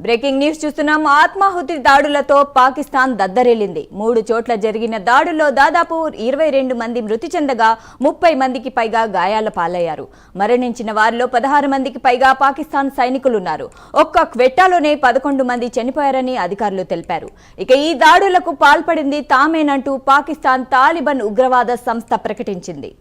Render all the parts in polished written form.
Breaking news చూస్తున్నాం. ఆత్మాహుతి దాడులతో పాకిస్తాన్ దద్దరిల్లింది. 3 చోట్ల జరిగిన దాడుల్లో దాదాపు 22 మంది మృతి చెందగా 30 మందికి పైగా గాయాల పాలయ్యారు. మరణించిన వారిలో 16 మందికి పైగా పాకిస్తాన్ సైనికులున్నారు. ఒక్క క్వెట్టాలోనే 11 మంది చనిపోయారని అధికారులు తెలిపారు. ఇక ఈ దాడులకు పాల్పడింది తామేనంటూ పాకిస్తాన్ తాలిబాన్ ఉగ్రవాద సంస్థ ప్రకటించింది.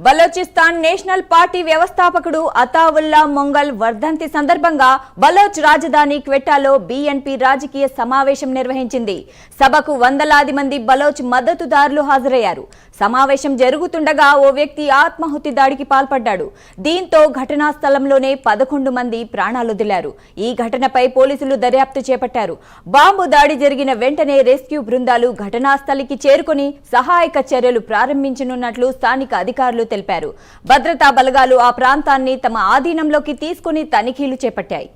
బలోచిస్తాన్ నేషనల్ పార్టీ వ్యవస్థాపకుడు అతావుల్లా మొంగల్ వర్ధంతి సందర్భంగా బలోచ్ రాజధాని క్వెట్టాలో బీఎన్పీ రాజకీయ సమావేశం నిర్వహించింది. సభకు వందలాది మంది బలోచ్ మద్దతుదారులు హాజరయ్యారు. సమావేశం జరుగుతుండగా ఓ వ్యక్తి ఆత్మాహుతి దాడికి పాల్పడ్డాడు. దీంతో ఘటనా స్థలంలోనే 11 మంది ప్రాణాలొదిలారు. ఈ ఘటనపై పోలీసులు దర్యాప్తు చేపట్టారు. బాంబు దాడి జరిగిన వెంటనే రెస్క్యూ బృందాలు ఘటనా స్థలికి చేరుకుని సహాయక చర్యలు ప్రారంభించనున్నట్లు స్థానిక అధికారులు తెలిపారు. భద్రతా బలగాలు ఆ ప్రాంతాన్ని తమ ఆధీనంలోకి తీసుకుని తనిఖీలు చేపట్టాయి.